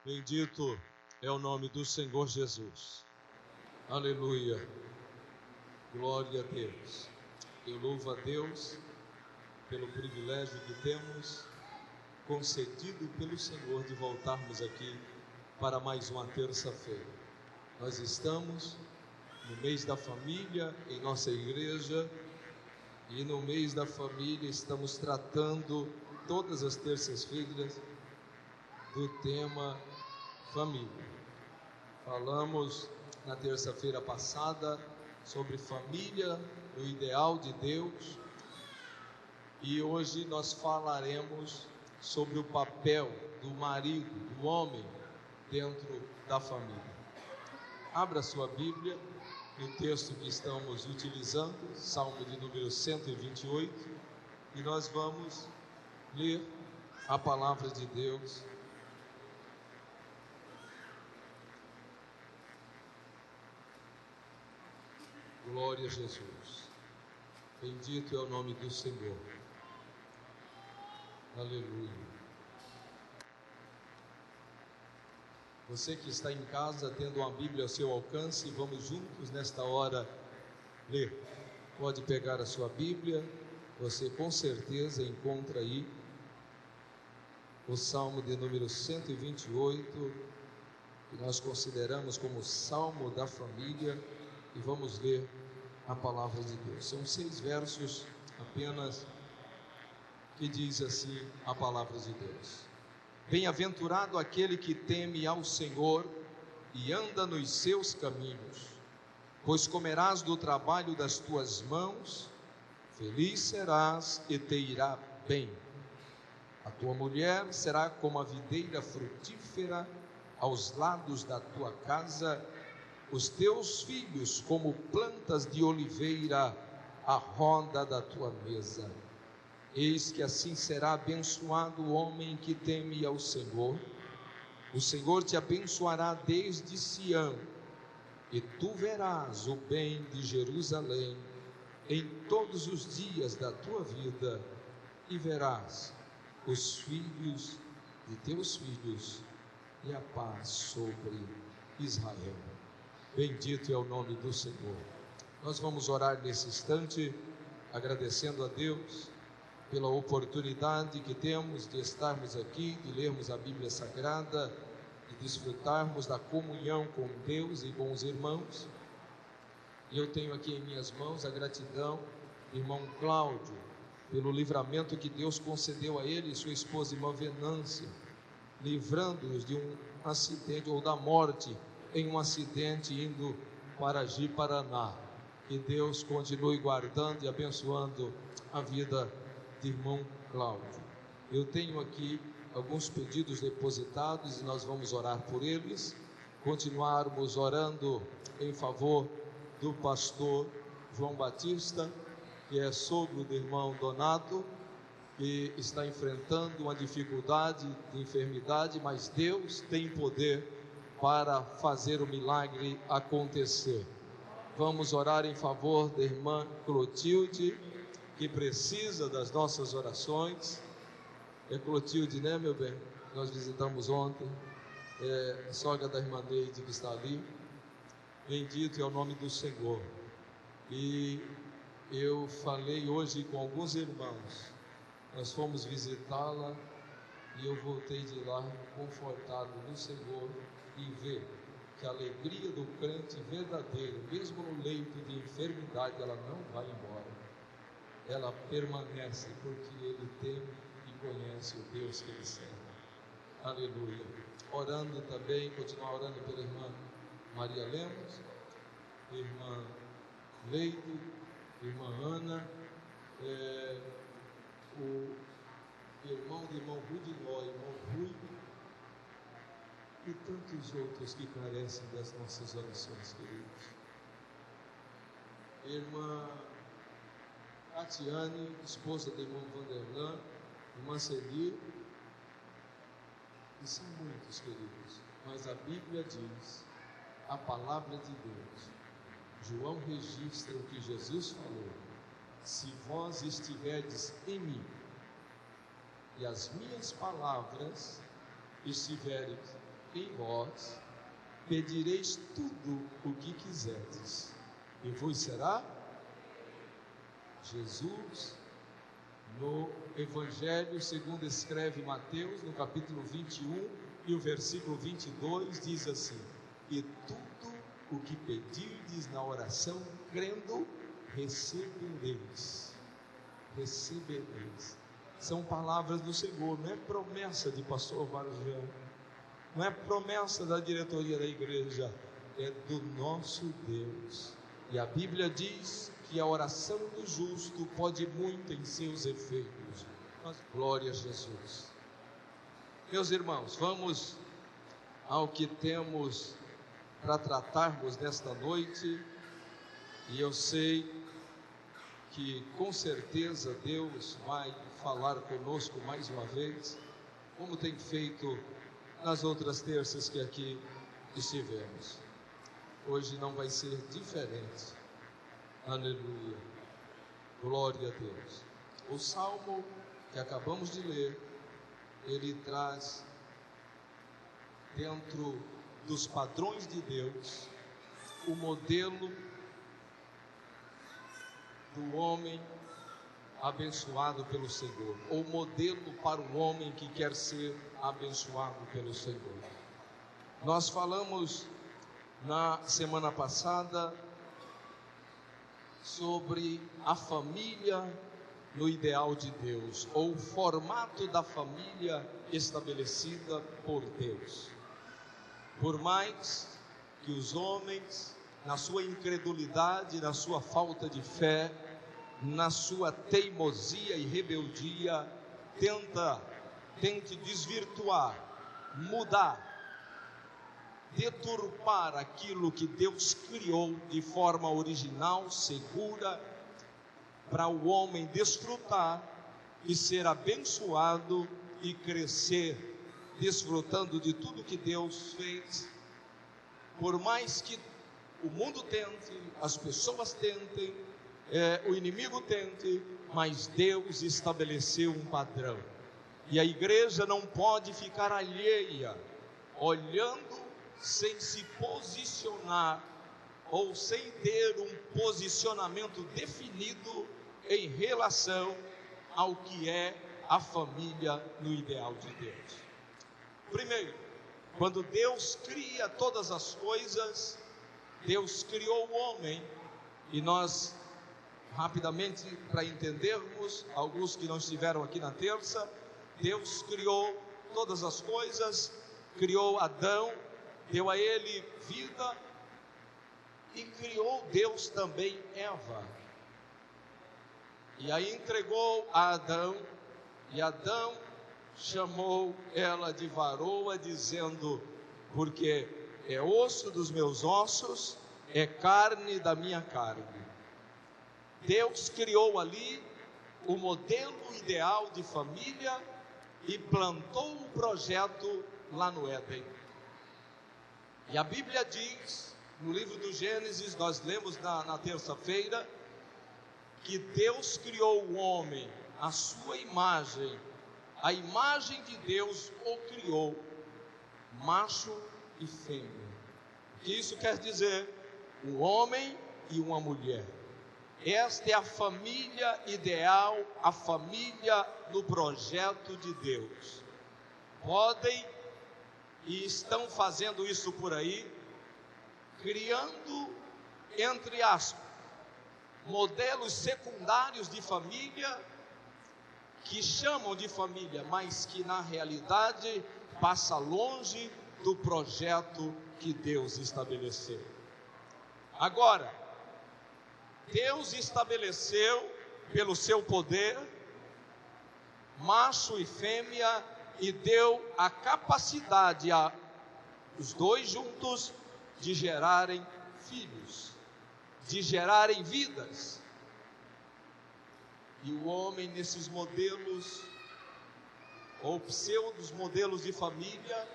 Bendito é o nome do Senhor Jesus. Aleluia. Glória a Deus. Eu louvo a Deus pelo privilégio que temos concedido pelo Senhor de voltarmos aqui para mais uma terça-feira. Nós estamos no mês da família em nossa igreja, e no mês da família estamos tratando todas as terças-feiras do tema família. Falamos na terça-feira passada sobre família, o ideal de Deus, e hoje nós falaremos sobre o papel do marido, do homem, dentro da família. Abra sua Bíblia no texto que estamos utilizando, Salmo de número 128, e nós vamos ler a palavra de Deus. Glória a Jesus. Bendito é o nome do Senhor. Aleluia. Você que está em casa, tendo uma Bíblia ao seu alcance, vamos juntos nesta hora ler. Pode pegar a sua Bíblia, você com certeza encontra aí o Salmo de número 128, que nós consideramos como Salmo da família, e vamos ler a palavra de Deus. São 6 versos apenas, que diz assim a palavra de Deus: Bem-aventurado aquele que teme ao Senhor e anda nos seus caminhos, pois comerás do trabalho das tuas mãos, feliz serás e te irá bem. A tua mulher será como a videira frutífera aos lados da tua casa, os teus filhos como plantas de oliveira à roda da tua mesa. Eis que assim será abençoado o homem que teme ao Senhor. O Senhor te abençoará desde Sião, e tu verás o bem de Jerusalém em todos os dias da tua vida, e verás os filhos de teus filhos, e a paz sobre Israel. Bendito é o nome do Senhor. Nós vamos orar nesse instante, agradecendo a Deus pela oportunidade que temos de estarmos aqui, de lermos a Bíblia Sagrada, de desfrutarmos da comunhão com Deus e com os irmãos. E eu tenho aqui em minhas mãos a gratidão do irmão Cláudio, pelo livramento que Deus concedeu a ele e sua esposa, irmã Venância, livrando-os de um acidente ou da morte em um acidente indo para Ji-Paraná. Que Deus continue guardando e abençoando a vida de irmão Cláudio. Eu tenho aqui alguns pedidos depositados e nós vamos orar por eles, continuarmos orando em favor do pastor João Batista, que é sogro do irmão Donato, que está enfrentando uma dificuldade de enfermidade, mas Deus tem poder para fazer o milagre acontecer. Vamos orar em favor da irmã Clotilde, que precisa das nossas orações. É Clotilde, né, meu bem? Nós visitamos ontem, sogra da irmã Neide, que está ali. Bendito é o nome do Senhor. E eu falei hoje com alguns irmãos, nós fomos visitá-la, e eu voltei de lá confortado no Senhor, e ver que a alegria do crente verdadeiro, mesmo no leito de enfermidade, ela não vai embora, ela permanece, porque ele teme e conhece o Deus que ele serve. Aleluia. Orando também, continuar orando pela irmã Maria Lemos, irmã Leide, irmã Ana, o irmão do irmão Rudinó, irmão Rui, e tantos outros que carecem das nossas orações, queridos. Irmã Tatiane, esposa do irmão Vanderlan, irmã Celir, e são muitos, queridos, mas a Bíblia diz, a palavra de Deus, João registra o que Jesus falou: se vós estiverdes em mim, e as minhas palavras estiverem em vós, pedireis tudo o que quiserdes, e vos será. Jesus, no Evangelho segundo escreve Mateus, no capítulo 21 e o versículo 22, diz assim: e tudo o que pedirdes na oração, crendo, recebereis. Recebereis. São palavras do Senhor, não é promessa de pastor Varjão, não é promessa da diretoria da igreja, é do nosso Deus. E a Bíblia diz que a oração do justo pode muito em seus efeitos. Mas glória a Jesus. Meus irmãos, vamos ao que temos para tratarmos nesta noite, e eu sei que com certeza Deus vai falar conosco mais uma vez, como tem feito nas outras terças que aqui estivemos. Hoje não vai ser diferente. Aleluia, glória a Deus. O salmo que acabamos de ler, ele traz dentro dos padrões de Deus o modelo do homem abençoado pelo Senhor, ou modelo para o homem que quer ser abençoado pelo Senhor. Nós falamos na semana passada sobre a família no ideal de Deus, ou o formato da família estabelecida por Deus. Por mais que os homens, na sua incredulidade, na sua falta de fé, na sua teimosia e rebeldia, tente desvirtuar, mudar, deturpar aquilo que Deus criou de forma original, segura, para o homem desfrutar e ser abençoado e crescer, desfrutando de tudo que Deus fez. Por mais que o mundo tente, as pessoas tentem, o inimigo tente, mas Deus estabeleceu um padrão, e a igreja não pode ficar alheia, olhando sem se posicionar, ou sem ter um posicionamento definido em relação ao que é a família no ideal de Deus. Primeiro, quando Deus cria todas as coisas, Deus criou o homem, e nós, rapidamente, para entendermos, alguns que não estiveram aqui na terça, Deus criou todas as coisas, criou Adão, deu a ele vida, e criou Deus também Eva, e aí entregou a Adão, e Adão chamou ela de varoa, dizendo: porque é osso dos meus ossos, é carne da minha carne. Deus criou ali o modelo ideal de família e plantou o projeto lá no Éden. E a Bíblia diz, no livro do Gênesis, nós lemos na terça-feira, que Deus criou o homem à sua imagem, a imagem de Deus o criou, macho e fêmea. O que isso quer dizer? Um homem e uma mulher. Esta é a família ideal, a família no projeto de Deus. Podem e estão fazendo isso por aí, criando, entre aspas, modelos secundários de família, que chamam de família, mas que na realidade passa longe do projeto que Deus estabeleceu. Agora, Deus estabeleceu pelo seu poder, macho e fêmea, e deu a capacidade a os dois juntos de gerarem filhos, de gerarem vidas. E o homem, nesses modelos, ou pseudos modelos de família,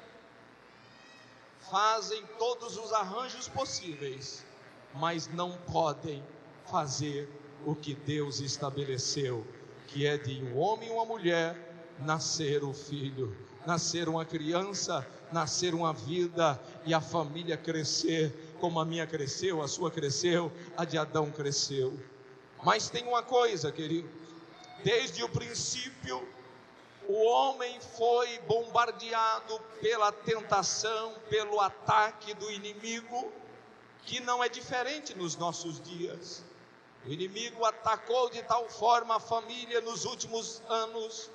fazem todos os arranjos possíveis, mas não podem fazer o que Deus estabeleceu, que é de um homem e uma mulher nascer o filho, nascer uma criança, nascer uma vida, e a família crescer, como a minha cresceu, a sua cresceu, a de Adão cresceu. Mas tem uma coisa, querido, desde o princípio, o homem foi bombardeado pela tentação, pelo ataque do inimigo, que não é diferente nos nossos dias. O inimigo atacou de tal forma a família nos últimos anos,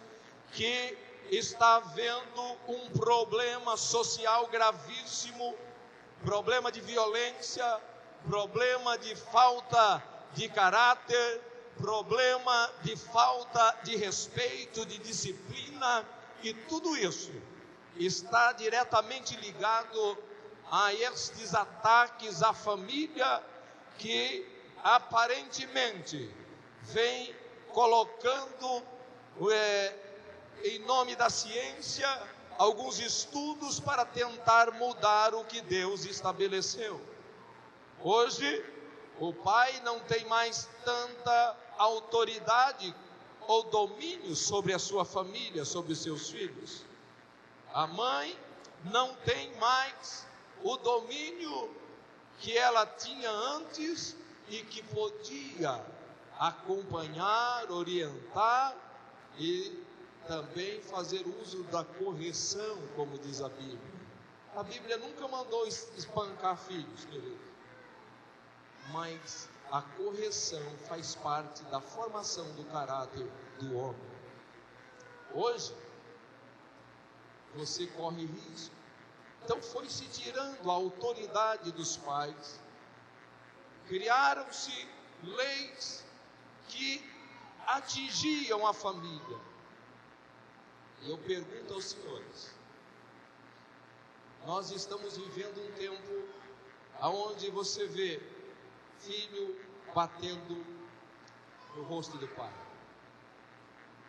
que está havendo um problema social gravíssimo, problema de violência, problema de falta de caráter, problema de falta de respeito, de disciplina, e tudo isso está diretamente ligado a estes ataques à família, que aparentemente vem colocando em nome da ciência alguns estudos para tentar mudar o que Deus estabeleceu. Hoje o pai não tem mais tanta autoridade ou domínio sobre a sua família, sobre os seus filhos. A mãe não tem mais o domínio que ela tinha antes, e que podia acompanhar, orientar e também fazer uso da correção, como diz a Bíblia. A Bíblia nunca mandou espancar filhos, querido, mas a correção faz parte da formação do caráter do homem. Hoje, você corre risco. Então foi se tirando a autoridade dos pais, criaram-se leis que atingiam a família. E eu pergunto aos senhores, nós estamos vivendo um tempo onde você vê filho batendo no rosto do pai,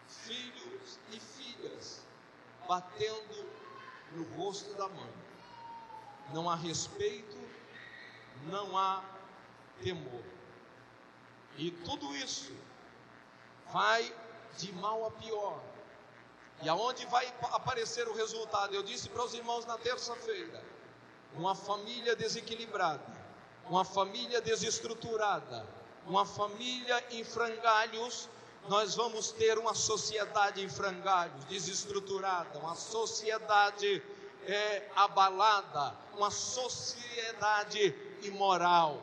filhos e filhas batendo no rosto da mãe. Não há respeito, não há temor, e tudo isso vai de mal a pior. E aonde vai aparecer o resultado? Eu disse para os irmãos na terça-feira: uma família desequilibrada, uma família desestruturada, uma família em frangalhos. Nós vamos ter uma sociedade em frangalhos, desestruturada, uma sociedade abalada, uma sociedade imoral,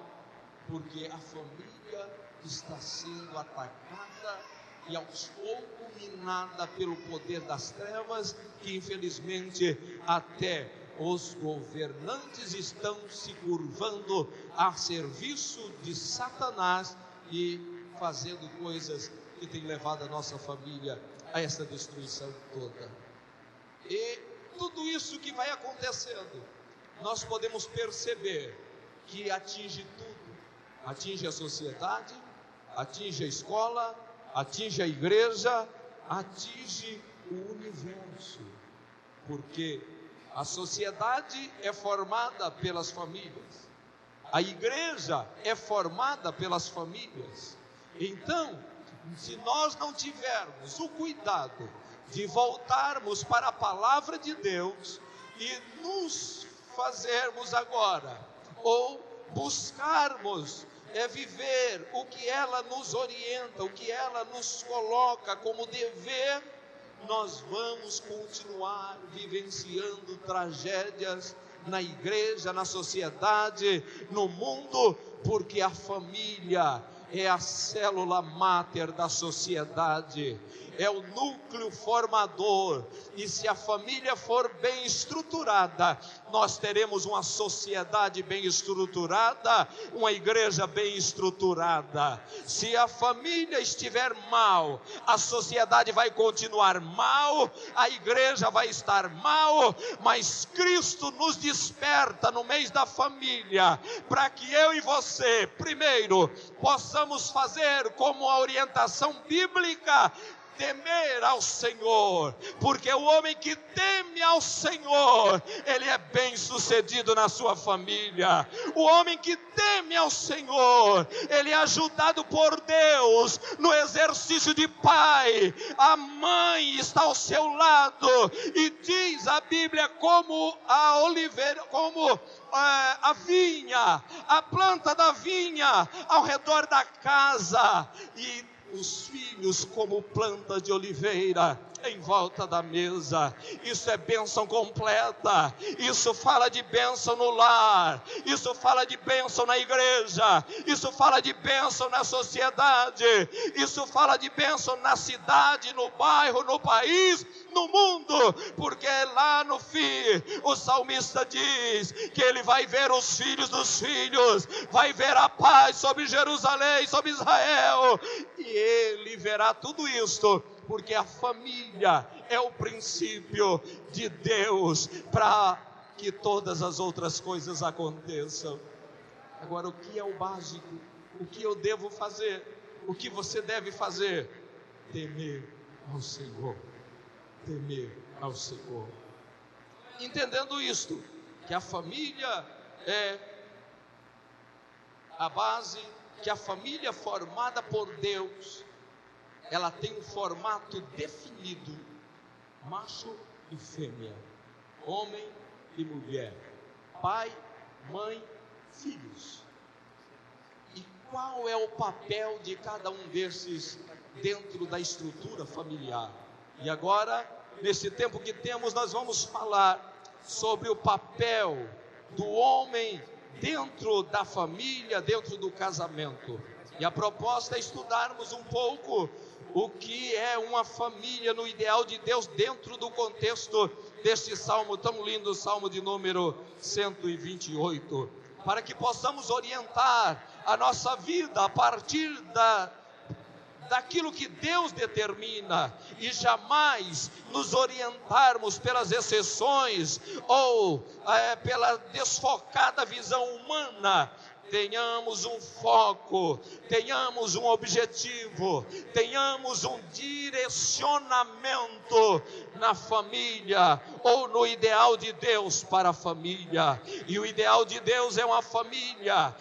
porque a família está sendo atacada e aos poucos minada pelo poder das trevas, que infelizmente até os governantes estão se curvando a serviço de Satanás e fazendo coisas que têm levado a nossa família a essa destruição toda. E tudo isso que vai acontecendo, nós podemos perceber que atinge tudo, atinge a sociedade, atinge a escola, atinge a igreja, atinge o universo, porque a sociedade é formada pelas famílias, a igreja é formada pelas famílias. Então, se nós não tivermos o cuidado de voltarmos para a palavra de Deus e nos fazermos agora, ou buscarmos viver o que ela nos orienta, o que ela nos coloca como dever, nós vamos continuar vivenciando tragédias na igreja, na sociedade, no mundo, porque a família é a célula máter da sociedade, é o núcleo formador, e se a família for bem estruturada, nós teremos uma sociedade bem estruturada, uma igreja bem estruturada. Se a família estiver mal, a sociedade vai continuar mal, a igreja vai estar mal, mas Cristo nos desperta no mês da família, para que eu e você, primeiro, possamos fazer como a orientação bíblica, temer ao Senhor, porque o homem que teme ao Senhor, ele é bem sucedido na sua família. O homem que teme ao Senhor, ele é ajudado por Deus no exercício de pai. A mãe está ao seu lado, e diz a Bíblia como a oliveira, como a vinha, a planta da vinha ao redor da casa, e os filhos como planta de oliveira em volta da mesa. Isso é bênção completa. Isso fala de bênção no lar, isso fala de bênção na igreja, isso fala de bênção na sociedade, isso fala de bênção na cidade, no bairro, no país, no mundo, porque lá no fim o salmista diz que ele vai ver os filhos dos filhos, vai ver a paz sobre Jerusalém, sobre Israel, e ele verá tudo isto, porque a família é o princípio de Deus para que todas as outras coisas aconteçam. Agora, o que é o básico? O que eu devo fazer? O que você deve fazer? Temer ao Senhor. Temer ao Senhor. Entendendo isto, que a família é a base, que a família formada por Deus, ela tem um formato definido: macho e fêmea, homem e mulher, pai, mãe, filhos. E qual é o papel de cada um desses dentro da estrutura familiar? E agora, nesse tempo que temos, nós vamos falar sobre o papel do homem dentro da família, dentro do casamento. E a proposta é estudarmos um pouco o que é uma família no ideal de Deus dentro do contexto deste salmo tão lindo, o salmo de número 128, para que possamos orientar a nossa vida a partir daquilo que Deus determina, e jamais nos orientarmos pelas exceções ou pela desfocada visão humana. Tenhamos um foco, tenhamos um objetivo, tenhamos um direcionamento na família, ou no ideal de Deus para a família. E o ideal de Deus é uma família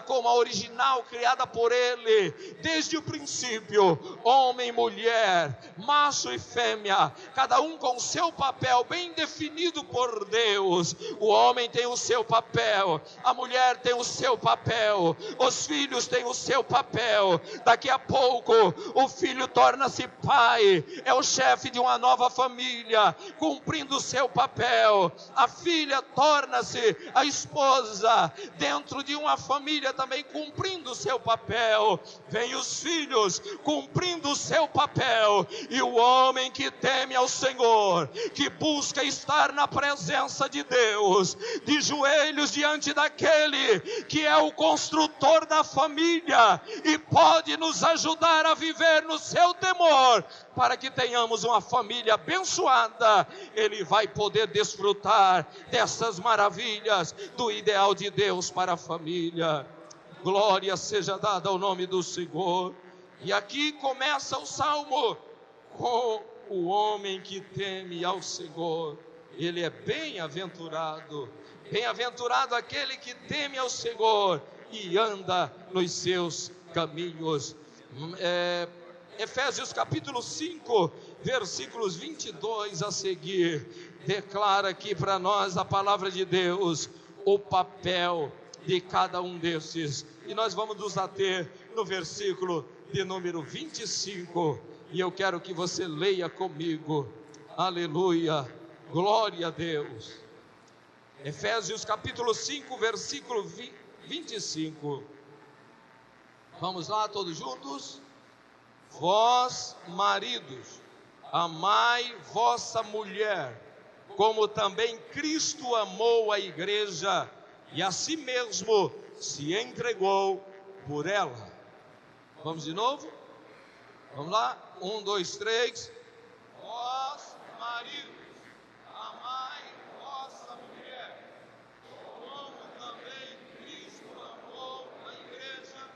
como a original, criada por Ele desde o princípio: homem e mulher, macho e fêmea, cada um com o seu papel bem definido por Deus. O homem tem o seu papel, a mulher tem o seu papel, os filhos têm o seu papel. Daqui a pouco o filho torna-se pai, é o chefe de uma nova família, cumprindo o seu papel. A filha torna-se a esposa dentro de uma família, também cumprindo o seu papel. Vem os filhos cumprindo o seu papel, e o homem que teme ao Senhor, que busca estar na presença de Deus, de joelhos diante daquele que é o construtor da família e pode nos ajudar a viver no seu temor, para que tenhamos uma família abençoada, ele vai poder desfrutar dessas maravilhas do ideal de Deus para a família. Glória seja dada ao nome do Senhor. E aqui começa o salmo com o homem que teme ao Senhor. Ele é bem-aventurado, bem-aventurado aquele que teme ao Senhor e anda nos seus caminhos. Efésios capítulo 5, versículos 22 a seguir, declara aqui para nós a palavra de Deus, o papel de cada um desses. E nós vamos nos ater no versículo de número 25, e eu quero que você leia comigo. Aleluia, glória a Deus. Efésios capítulo 5, versículo 25. Vamos lá, todos juntos? Vós, maridos, amai vossa mulher, como também Cristo amou a igreja e a si mesmo se entregou por ela. Vamos de novo? Vamos lá? 1, 2, 3. Vós, maridos, amai vossa mulher, como também Cristo amou a igreja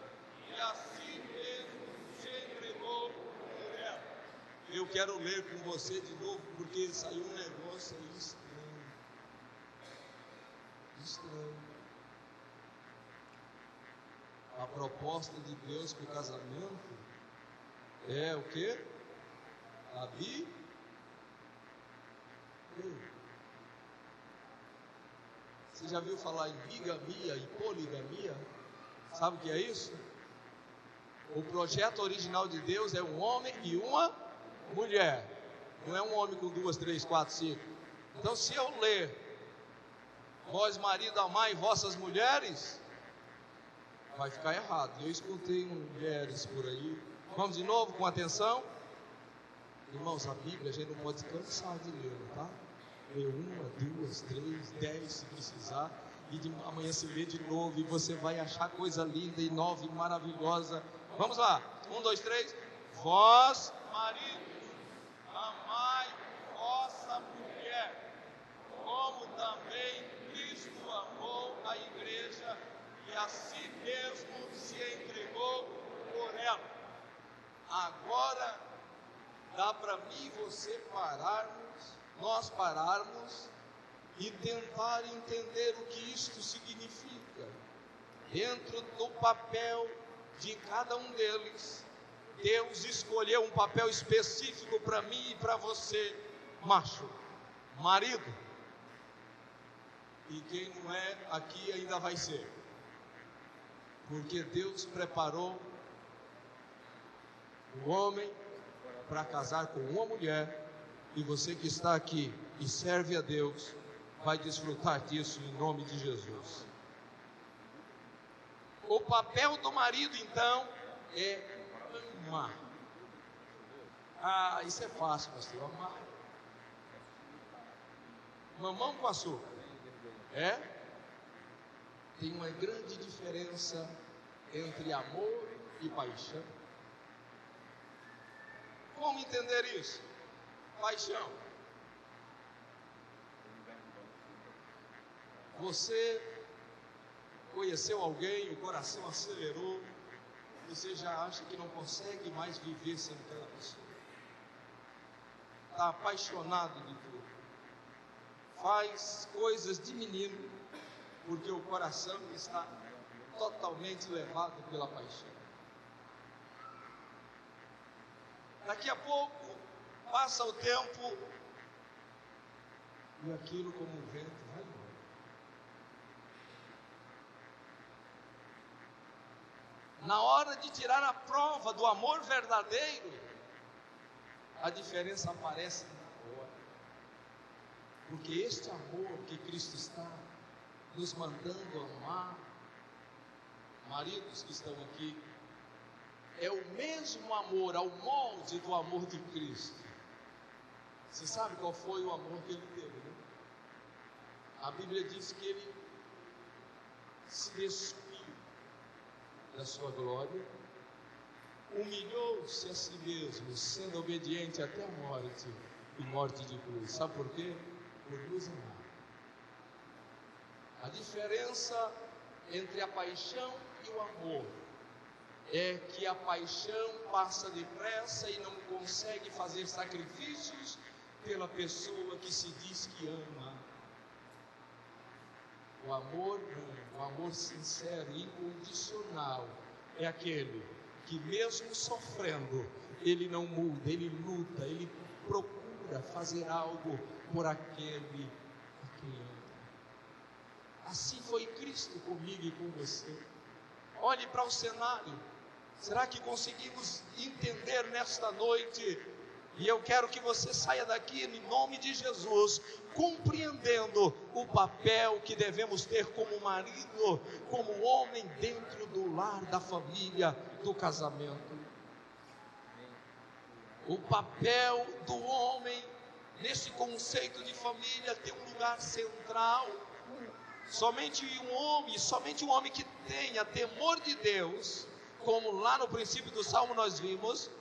e a si mesmo se entregou por ela. eu quero ler com você de novo, porque saiu um negócio aí estranho. A proposta de Deus para o casamento é o quê? Você já viu falar em bigamia e poligamia? Sabe o que é isso? O projeto original de Deus é um homem e uma mulher. Não é um homem com 2, 3, 4, 5. Então, se eu ler: vós, marido, amai vossas mulheres, vai ficar errado. Eu escutei mulheres por aí. Vamos de novo, com atenção. Irmãos, a Bíblia a gente não pode cansar de ler, tá? Lê 1, 2, 3, 10 se precisar, e amanhã se lê de novo, e você vai achar coisa linda e nova e maravilhosa. Vamos lá, 1, 2, 3. Vós, maridos, amai vossa mulher, como também Cristo amou a igreja e a si mesmo se entregou por ela. Agora dá para mim e você nós pararmos e tentar entender o que isto significa. Dentro do papel de cada um deles, Deus escolheu um papel específico para mim e para você, macho, marido. E quem não é aqui ainda vai ser, porque Deus preparou o homem para casar com uma mulher, e você que está aqui e serve a Deus vai desfrutar disso em nome de Jesus. O papel do marido então é amar. Isso é fácil, pastor, amar. Mamão com açúcar. Tem uma grande diferença entre amor e paixão. Como entender isso? Paixão. Você conheceu alguém, o coração acelerou, você já acha que não consegue mais viver sem aquela pessoa. Está apaixonado de tudo. Faz coisas de menino, porque o coração está totalmente levado pela paixão. Daqui a pouco, passa o tempo, e aquilo como um vento vai embora. Na hora de tirar a prova do amor verdadeiro, a diferença aparece na hora. Porque este amor que Cristo está nos mandando amar, maridos que estão aqui, é o mesmo amor, ao molde do amor de Cristo. Você sabe qual foi o amor que ele teve, né? A Bíblia diz que ele se despiu da sua glória, humilhou-se a si mesmo, sendo obediente até a morte, e morte de cruz. Sabe por quê? Por nos amar. A diferença entre a paixão e o amor é que a paixão passa depressa e não consegue fazer sacrifícios pela pessoa que se diz que ama. O amor não, o amor sincero e incondicional é aquele que mesmo sofrendo, ele não muda, ele luta, ele procura fazer algo por aquele a quem ama. Assim foi Cristo comigo e com você. Olhe para o cenário. Será que conseguimos entender nesta noite? E eu quero que você saia daqui em nome de Jesus, compreendendo o papel que devemos ter como marido, como homem dentro do lar, da família, do casamento. O papel do homem nesse conceito de família tem um lugar central. Somente um homem que tenha temor de Deus, como lá no princípio do Salmo nós vimos,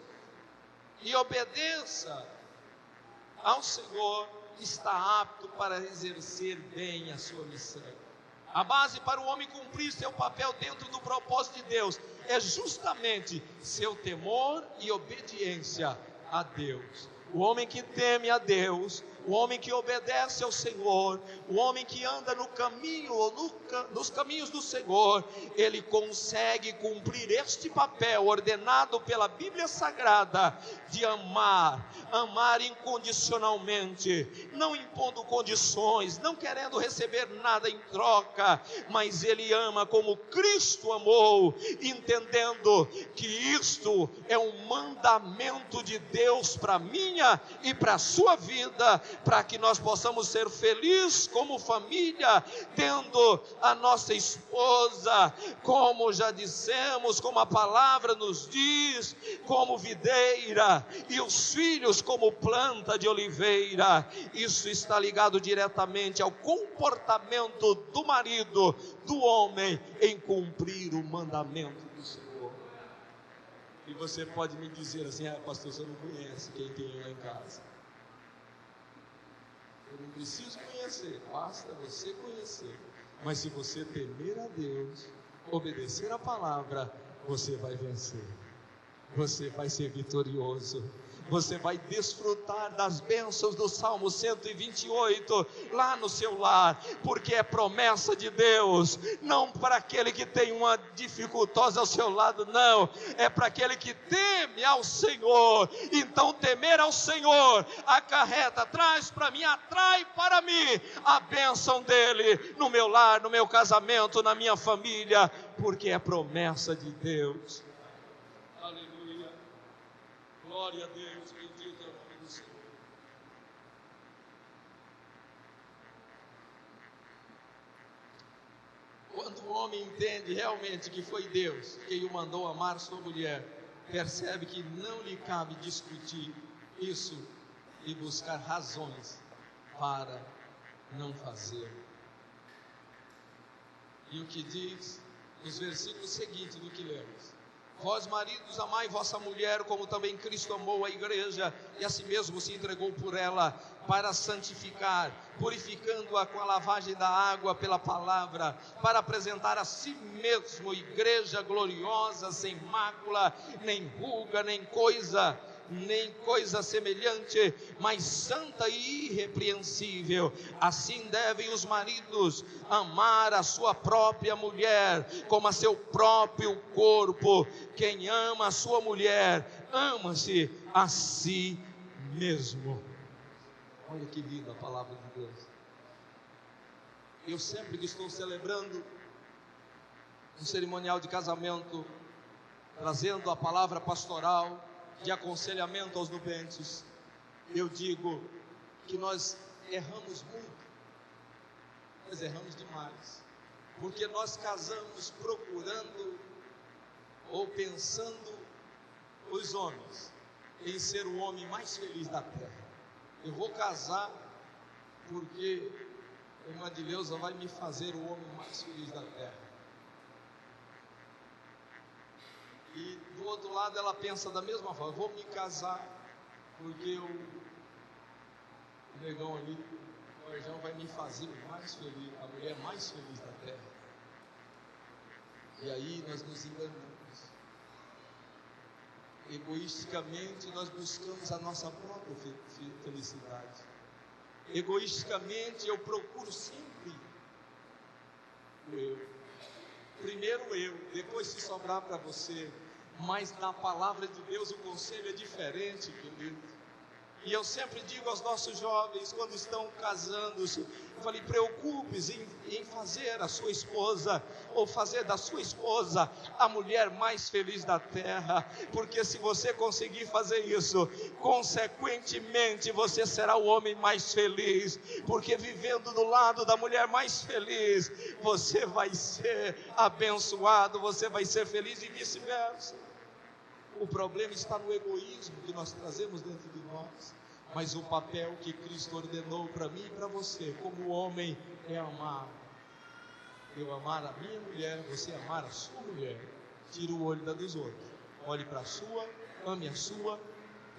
e obedeça ao Senhor, está apto para exercer bem a sua missão. A base para o homem cumprir seu papel dentro do propósito de Deus é justamente seu temor e obediência a Deus. O homem que teme a Deus, o homem que obedece ao Senhor, o homem que anda no caminho, nos caminhos do Senhor, ele consegue cumprir este papel ordenado pela Bíblia Sagrada, de amar incondicionalmente, não impondo condições, não querendo receber nada em troca, mas ele ama como Cristo amou, entendendo que isto é um mandamento de Deus para minha e para a sua vida, para que nós possamos ser felizes como família, tendo a nossa esposa, como já dissemos, como a palavra nos diz, como videira, e os filhos como planta de oliveira. Isso está ligado diretamente ao comportamento do marido, do homem, em cumprir o mandamento do Senhor. E você pode me dizer assim: pastor, você não conhece quem tem lá em casa. Eu não preciso conhecer, basta você conhecer. Mas se você temer a Deus, obedecer a palavra, você vai vencer. Você vai ser vitorioso. Você vai desfrutar das bênçãos do Salmo 128 lá no seu lar, porque é promessa de Deus, não para aquele que tem uma dificultosa ao seu lado, não, é para aquele que teme ao Senhor. Então temer ao Senhor acarreta, atrai para mim a bênção dele no meu lar, no meu casamento, na minha família, porque é promessa de Deus. Aleluia, glória a Deus, bendito é o nome do Senhor. Quando o homem entende realmente que foi Deus quem o mandou amar sua mulher, percebe que não lhe cabe discutir isso e buscar razões para não fazer. E o que diz nos versículos seguintes do que lemos: vós maridos, amai vossa mulher, como também Cristo amou a igreja, e a si mesmo se entregou por ela, para santificar, purificando-a com a lavagem da água pela palavra, para apresentar a si mesmo igreja gloriosa, sem mácula, nem ruga, nem coisa semelhante, mas santa e irrepreensível. Assim devem os maridos amar a sua própria mulher como a seu próprio corpo. Quem ama a sua mulher, ama-se a si mesmo. Olha que linda a palavra de Deus. Eu sempre que estou celebrando um cerimonial de casamento, trazendo a palavra pastoral de aconselhamento aos nubentes, eu digo que nós erramos muito, nós erramos demais, porque nós casamos procurando ou pensando os homens em ser o homem mais feliz da terra. Eu vou casar porque a irmã Dileuza vai me fazer o homem mais feliz da terra. E do outro lado ela pensa da mesma forma: vou me casar porque o negão ali, o Arjão, vai me fazer mais feliz, a mulher mais feliz da terra. E aí nós nos enganamos. Egoisticamente nós buscamos a nossa própria felicidade. Egoisticamente eu procuro sempre o eu. Primeiro eu, depois se sobrar para você. Mas na palavra de Deus o conselho é diferente, querido. E eu sempre digo aos nossos jovens, quando estão casando-se, eu falei: preocupe-se em fazer a sua esposa, ou fazer da sua esposa a mulher mais feliz da terra, porque se você conseguir fazer isso, consequentemente você será o homem mais feliz, porque vivendo do lado da mulher mais feliz, você vai ser abençoado, você vai ser feliz, e vice-versa. O problema está no egoísmo que nós trazemos dentro de nós. Mas o papel que Cristo ordenou para mim e para você, como homem, é amar. Eu amar a minha mulher, você amar a sua mulher. Tira o olho da dos outros. Olhe para a sua, ame a sua,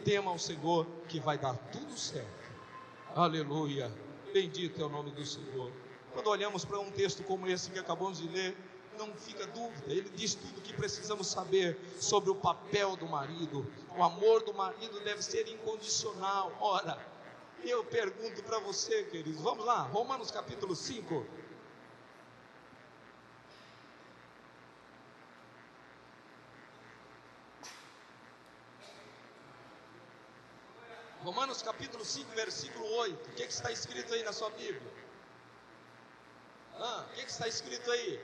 tema ao Senhor, que vai dar tudo certo. Aleluia. Bendito é o nome do Senhor. Quando olhamos para um texto como esse que acabamos de ler, não fica dúvida, ele diz tudo o que precisamos saber sobre o papel do marido. O amor do marido deve ser incondicional. Ora, eu pergunto para você, queridos, vamos lá, Romanos capítulo 5. Romanos capítulo 5, versículo 8. O que está escrito aí na sua Bíblia? O que está escrito aí?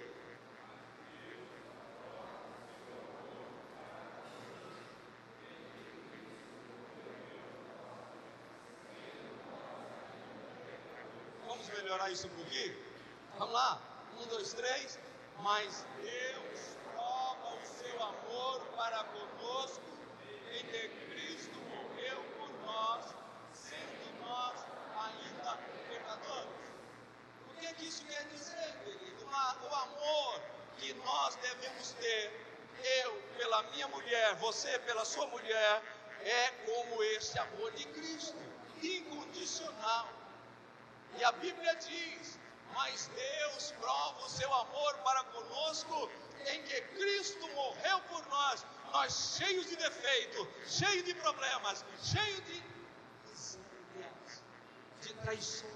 Vamos melhorar isso um pouquinho? Vamos lá, 1, 2, 3. Mas Deus prova o seu amor para conosco em que Cristo morreu por nós, sendo nós ainda pecadores. O que isso quer dizer, querido? O amor que nós devemos ter, eu pela minha mulher, você pela sua mulher, é como esse amor de Cristo, incondicional. E a Bíblia diz: mas Deus prova o seu amor para conosco em que Cristo morreu por nós. Nós cheios de defeito, cheios de problemas, cheios de misérias, de traições,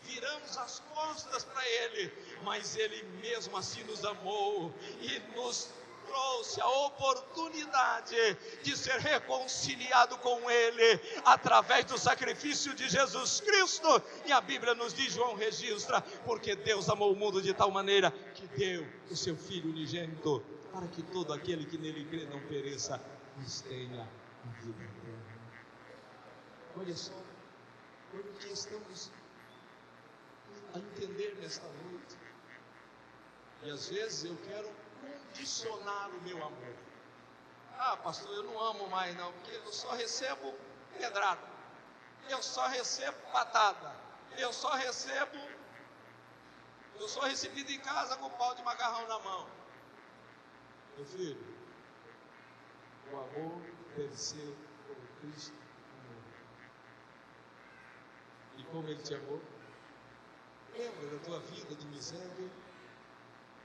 viramos as costas para Ele, mas Ele mesmo assim nos amou e nos trouxe a oportunidade de ser reconciliado com Ele através do sacrifício de Jesus Cristo. E a Bíblia nos diz, João registra, porque Deus amou o mundo de tal maneira que deu o seu Filho unigênito, para que todo aquele que nele crê não pereça, mas tenha a vida eterna. Olha só, o que estamos a entender nesta noite. E às vezes eu quero condicionar o meu amor. Pastor, eu não amo mais não, porque eu só recebo pedrada, eu só recebo patada, eu sou recebido em casa com pau de macarrão na mão. Meu filho, o amor deve ser como Cristo amou. E como Ele te amou? Lembra da tua vida de miséria?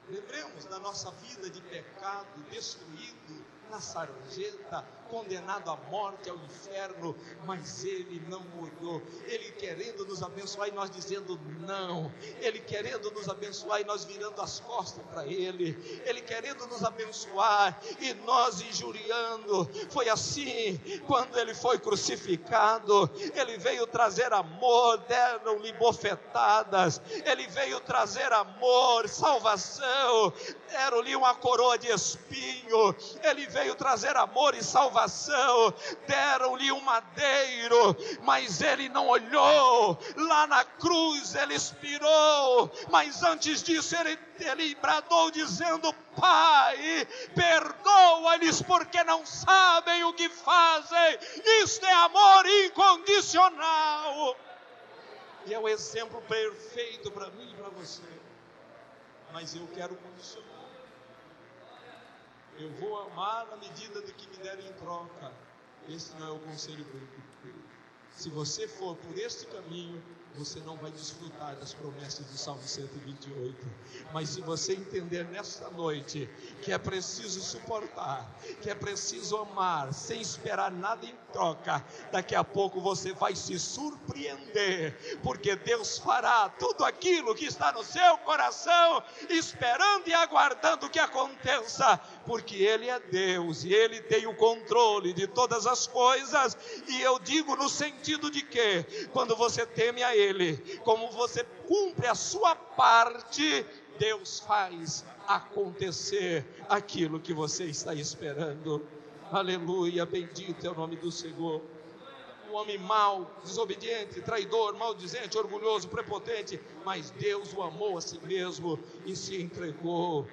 Lembremos da nossa vida de pecado, destruído na sarjeta, condenado à morte, ao inferno, mas Ele não mudou. Ele querendo nos abençoar e nós dizendo não. Ele querendo nos abençoar e nós virando as costas para Ele. Ele querendo nos abençoar e nós injuriando. Foi assim quando Ele foi crucificado. Ele veio trazer amor, deram-lhe bofetadas. Ele veio trazer amor, salvação, deram-lhe uma coroa de espinho. Ele veio trazer amor e salvação, deram-lhe um madeiro, mas Ele não olhou. Lá na cruz Ele expirou, mas antes disso ele bradou dizendo: Pai, perdoa-lhes porque não sabem o que fazem. Isto é amor incondicional, e é o exemplo perfeito para mim e para você. Mas eu quero condicionar. Eu vou amar na medida do que me derem em troca. Esse não é o conselho bíblico. Se você for por este caminho, você não vai desfrutar das promessas do Salmo 128. Mas se você entender nesta noite que é preciso suportar, que é preciso amar sem esperar nada em troca, daqui a pouco você vai se surpreender, porque Deus fará tudo aquilo que está no seu coração, esperando e aguardando que aconteça, porque Ele é Deus e Ele tem o controle de todas as coisas. E eu digo no sentido de que, quando você teme a Ele, como você cumpre a sua parte, Deus faz acontecer aquilo que você está esperando. Aleluia, bendito é o nome do Senhor. O homem mau, desobediente, traidor, maldizente, orgulhoso, prepotente, mas Deus o amou a si mesmo e se entregou.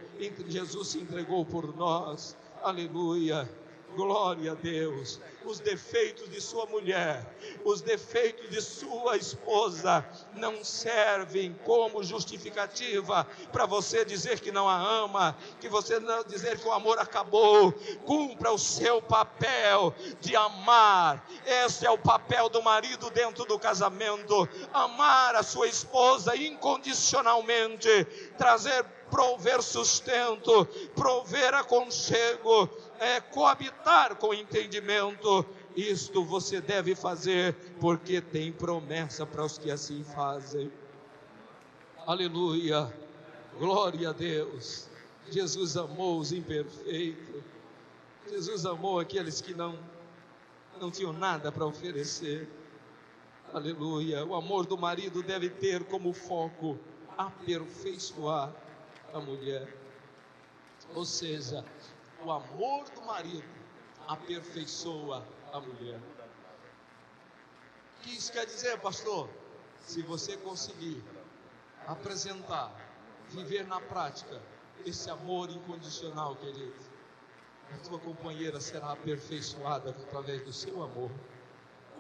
Jesus se entregou por nós. Aleluia, glória a Deus. Os defeitos de sua mulher, os defeitos de sua esposa não servem como justificativa para você dizer que não a ama, que você não dizer que o amor acabou. Cumpra o seu papel de amar. Esse é o papel do marido dentro do casamento: amar a sua esposa incondicionalmente, trazer prover sustento, prover aconchego, coabitar com entendimento. Isto você deve fazer, porque tem promessa para os que assim fazem. Aleluia, glória a Deus. Jesus amou os imperfeitos, Jesus amou aqueles que não tinham nada para oferecer. Aleluia. O amor do marido deve ter como foco aperfeiçoar a mulher. Ou seja, o amor do marido aperfeiçoa a mulher. O que isso quer dizer, pastor? Se você conseguir apresentar, viver na prática esse amor incondicional, querido, a tua companheira será aperfeiçoada através do seu amor.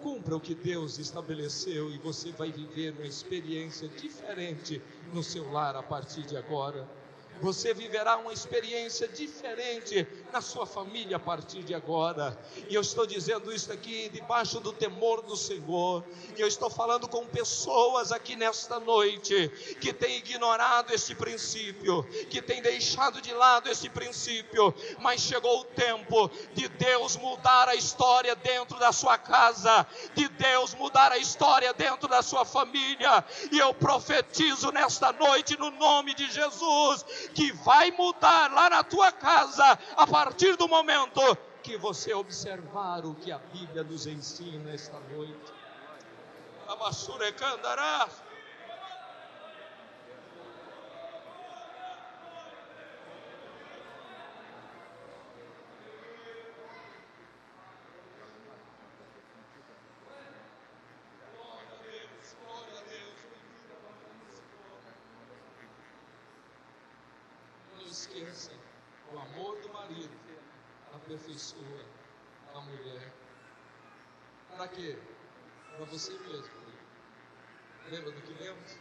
Cumpra o que Deus estabeleceu e você vai viver uma experiência diferente no seu lar a partir de agora. Você viverá uma experiência diferente na sua família a partir de agora. E eu estou dizendo isso aqui debaixo do temor do Senhor. E eu estou falando com pessoas aqui nesta noite que têm ignorado esse princípio, que têm deixado de lado esse princípio. Mas chegou o tempo de Deus mudar a história dentro da sua casa, de Deus mudar a história dentro da sua família. E eu profetizo nesta noite no nome de Jesus que vai mudar lá na tua casa a partir do momento que você observar o que a Bíblia nos ensina esta noite. Abassurecandará. Esqueça, o amor do marido aperfeiçoa a mulher. Para quê? Para você mesmo. Lembra do que lemos?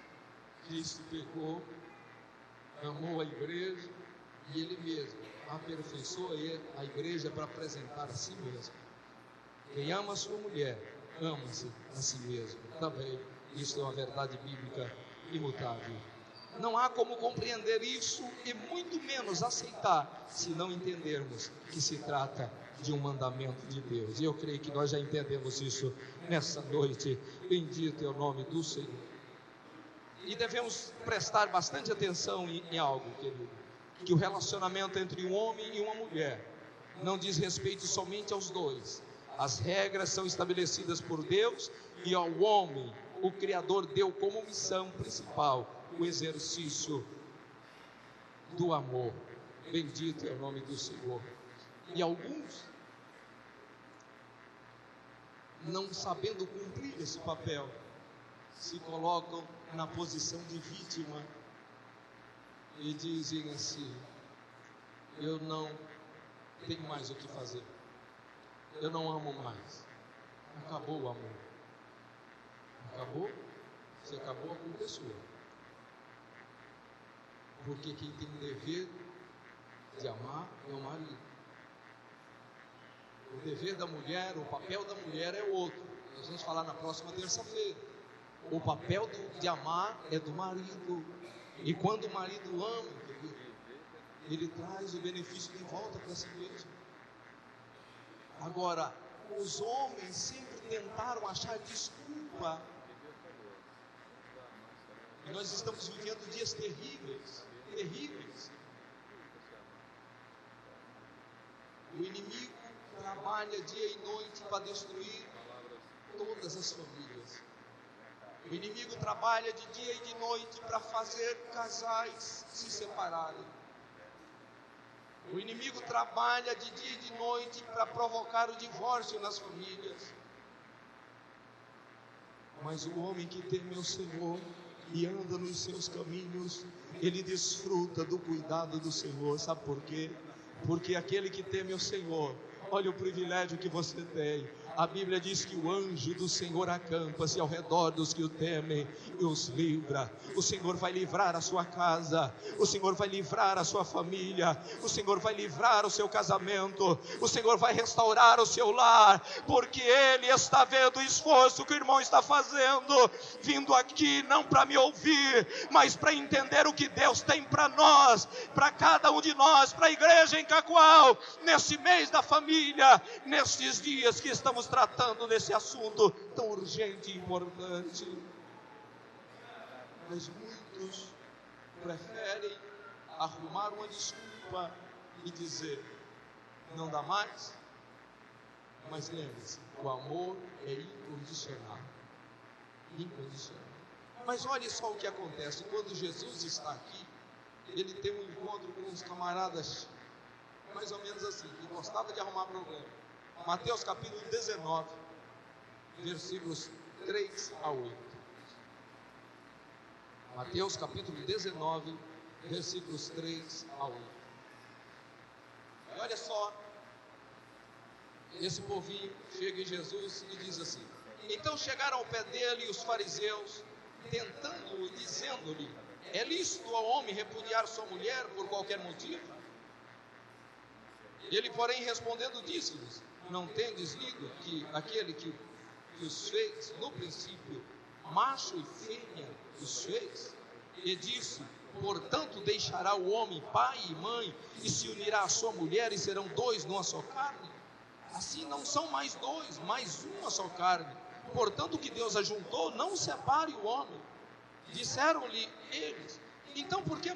Cristo pegou, amou a igreja e Ele mesmo aperfeiçoa a igreja para apresentar a si mesmo. Quem ama a sua mulher, ama-se a si mesmo também. Isso é uma verdade bíblica imutável. Não há como compreender isso e muito menos aceitar se não entendermos que se trata de um mandamento de Deus. E eu creio que nós já entendemos isso nessa noite. Bendito é o nome do Senhor. E devemos prestar bastante atenção em algo, querido, que o relacionamento entre um homem e uma mulher não diz respeito somente aos dois. As regras são estabelecidas por Deus e ao homem o Criador deu como missão principal o exercício do amor. Bendito é o nome do Senhor. E alguns, não sabendo cumprir esse papel, se colocam na posição de vítima e dizem assim: eu não tenho mais o que fazer, eu não amo mais, acabou o amor. Acabou? Você acabou com a pessoa. Porque quem tem o dever de amar é o marido. O dever da mulher, o papel da mulher é outro. Nós vamos falar na próxima terça-feira. O papel de amar é do marido. E quando o marido ama, ele traz o benefício de volta para si mesmo. Agora, os homens sempre tentaram achar desculpa. E nós estamos vivendo dias terríveis. O inimigo trabalha dia e noite para destruir todas as famílias. O inimigo trabalha de dia e de noite para fazer casais se separarem. O inimigo trabalha de dia e de noite para provocar o divórcio nas famílias. Mas o homem que teme ao Senhor e anda nos seus caminhos, ele desfruta do cuidado do Senhor. Sabe por quê? Porque aquele que teme ao Senhor, olha o privilégio que você tem. A Bíblia diz que o anjo do Senhor acampa-se ao redor dos que o temem e os livra. O Senhor vai livrar a sua casa, o Senhor vai livrar a sua família, o Senhor vai livrar o seu casamento, o Senhor vai restaurar o seu lar, porque Ele está vendo o esforço que o irmão está fazendo, vindo aqui não para me ouvir, mas para entender o que Deus tem para nós, para cada um de nós, para a igreja em Cacoal, nesse mês da família, nesses dias que estamos tratando desse assunto tão urgente e importante. Mas muitos preferem arrumar uma desculpa e dizer: não dá mais. Mas lembre-se, o amor é incondicional. Incondicional. Mas olhe só o que acontece. Quando Jesus está aqui, ele tem um encontro com uns camaradas mais ou menos assim, que gostava de arrumar problema. Mateus capítulo 19, versículos 3 a 8. Mateus capítulo 19, versículos 3 a 8. E olha só, esse povinho chega em Jesus e diz assim: então chegaram ao pé dele os fariseus, tentando-o, dizendo-lhe: é lícito ao homem repudiar sua mulher por qualquer motivo? Ele, porém, respondendo, disse-lhes: não tendes lido que aquele que os fez, no princípio, macho e fêmea os fez? E disse: portanto deixará o homem pai e mãe, e se unirá à sua mulher, e serão dois numa só carne? Assim não são mais dois, mas uma só carne. Portanto o que Deus ajuntou, não separe o homem. Disseram-lhe eles: então por que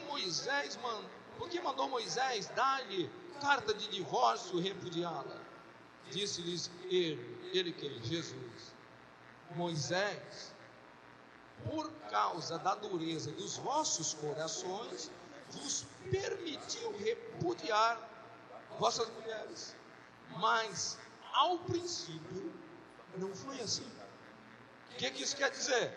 mandou Moisés dar-lhe carta de divórcio e repudiá-la? Disse-lhes ele quem? Jesus: Moisés, por causa da dureza dos vossos corações, vos permitiu repudiar vossas mulheres, mas ao princípio não foi assim. O que isso quer dizer?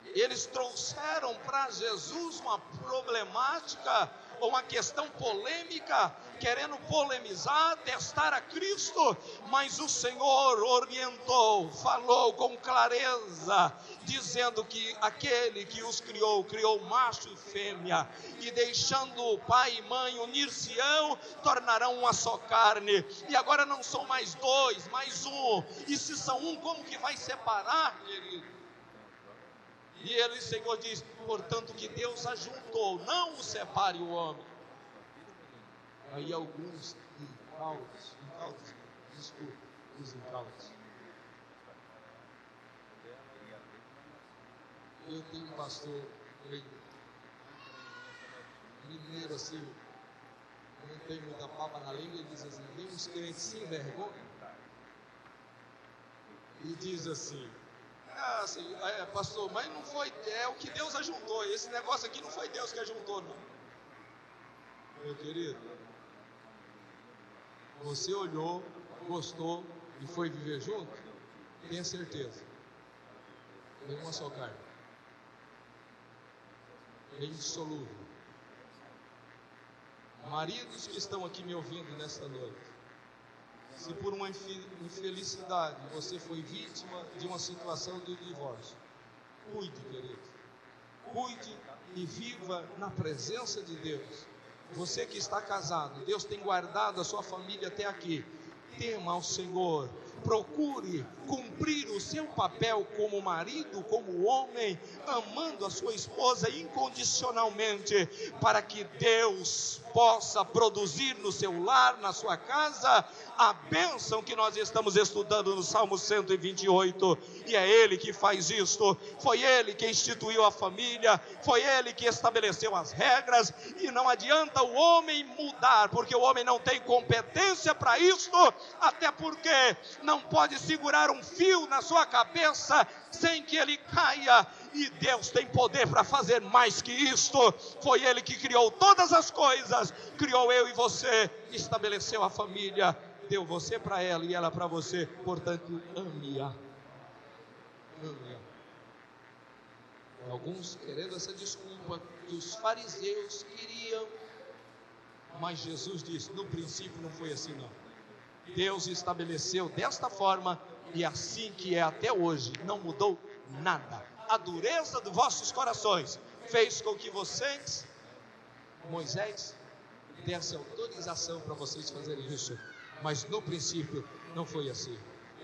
Eles trouxeram para Jesus uma problemática, ou uma questão polêmica, querendo polemizar, testar a Cristo, mas o Senhor orientou, falou com clareza, dizendo que aquele que os criou macho e fêmea, e deixando o pai e mãe unir-se-ão, tornarão uma só carne, e agora não são mais dois, mais um, e se são um, como que vai separar, querido? E ele, Senhor, diz: portanto que Deus ajuntou, não o separe o homem. Aí alguns incautos, desculpa, os incautos. Eu tenho um pastor mineiro assim, não tem muita papa na língua, ele diz assim: tem uns crentes sem vergonha, e diz assim: pastor, mas não foi, é o que Deus ajuntou, esse negócio aqui não foi Deus que ajuntou, não. Meu querido, você olhou, gostou e foi viver junto? Tenha certeza, tem uma só carne, é indissolúvel. Maridos que estão aqui me ouvindo nesta noite, se por uma infelicidade você foi vítima de uma situação de divórcio, cuide, querido, cuide e viva na presença de Deus. Você que está casado, Deus tem guardado a sua família até aqui, tema ao Senhor, procure cumprir o seu papel como marido, como homem, amando a sua esposa incondicionalmente, para que Deus possa produzir no seu lar, na sua casa, a bênção que nós estamos estudando no Salmo 128, e é Ele que faz isto, foi Ele que instituiu a família, foi Ele que estabeleceu as regras, e não adianta o homem mudar, porque o homem não tem competência para isto, até porque não pode segurar um fio na sua cabeça sem que ele caia, e Deus tem poder para fazer mais que isto. Foi Ele que criou todas as coisas, criou eu e você, estabeleceu a família, deu você para ela e ela para você, portanto ame-a. Ame-a. Alguns querendo essa desculpa que os fariseus queriam, mas Jesus disse: no princípio não foi assim não. Deus estabeleceu desta forma, e assim que é até hoje, não mudou nada. A dureza dos vossos corações fez com que vocês, Moisés, desse autorização para vocês fazerem isso, mas no princípio não foi assim.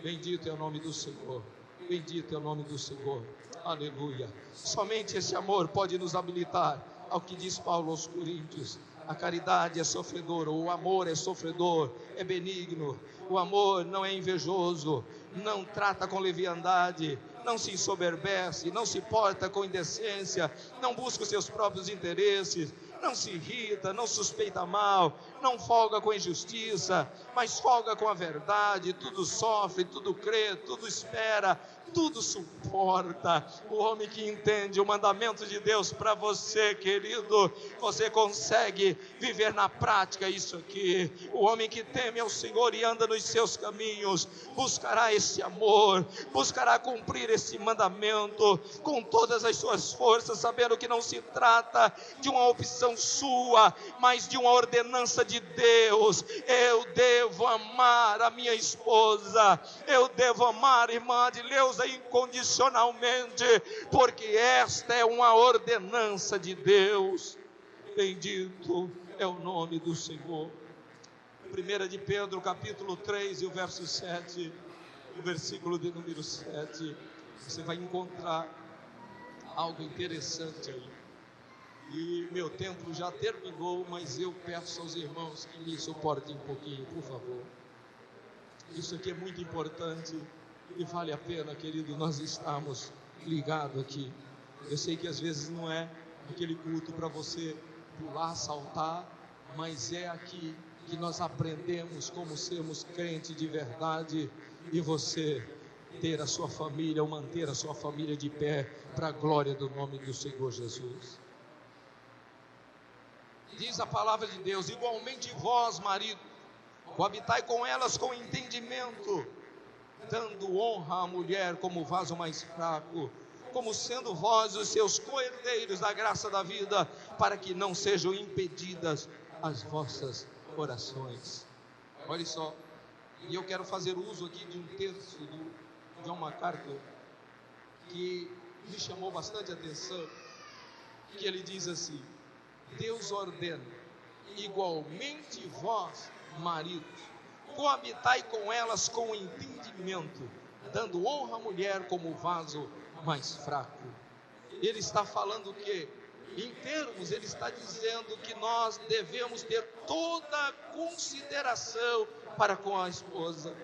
Bendito é o nome do Senhor, bendito é o nome do Senhor, aleluia. Somente esse amor pode nos habilitar ao que diz Paulo aos Coríntios: a caridade é sofredora, o amor é sofredor, é benigno, o amor não é invejoso, não trata com leviandade, não se ensoberbece, não se porta com indecência, não busca os seus próprios interesses, não se irrita, não suspeita mal, não folga com a injustiça, mas folga com a verdade. Tudo sofre, tudo crê, tudo espera, tudo suporta. O homem que entende o mandamento de Deus para você, querido, você consegue viver na prática isso aqui. O homem que teme ao Senhor e anda nos seus caminhos, buscará esse amor, buscará cumprir esse mandamento com todas as suas forças, sabendo que não se trata de uma opção sua, mas de uma ordenança de Deus. Eu devo amar a minha esposa, eu devo amar a irmã Adileuza incondicionalmente, porque esta é uma ordenança de Deus. Bendito é o nome do Senhor. 1 de Pedro capítulo 3 e o verso 7, o versículo de número 7, você vai encontrar algo interessante aí. E meu tempo já terminou, mas eu peço aos irmãos que me suportem um pouquinho, por favor. Isso aqui é muito importante e vale a pena, querido, nós estamos ligados aqui. Eu sei que às vezes não é aquele culto para você pular, saltar, mas é aqui que nós aprendemos como sermos crentes de verdade, e você ter a sua família, ou manter a sua família de pé, para a glória do nome do Senhor Jesus. Diz a palavra de Deus: igualmente vós, marido, coabitai com elas com entendimento, dando honra à mulher como vaso mais fraco, como sendo vós os seus co-herdeiros da graça da vida, para que não sejam impedidas as vossas orações. Olha só, e eu quero fazer uso aqui de um texto do John MacArthur, que me chamou bastante atenção, que ele diz assim: Deus ordena, igualmente vós, maridos, coabitai com elas com entendimento, dando honra à mulher como vaso mais fraco. Ele está falando que, em termos, ele está dizendo que nós devemos ter toda consideração para com a esposa.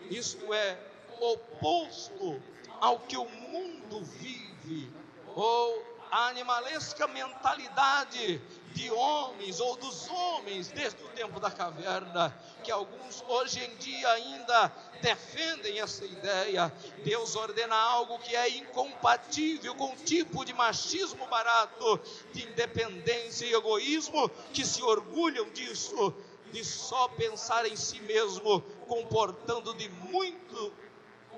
Isto é oposto ao que o mundo vive, ou a animalesca mentalidade de homens, ou dos homens desde o tempo da caverna, que alguns hoje em dia ainda defendem essa ideia. Deus ordena algo que é incompatível com o tipo de machismo barato, de independência e egoísmo, que se orgulham disso, de só pensar em si mesmo,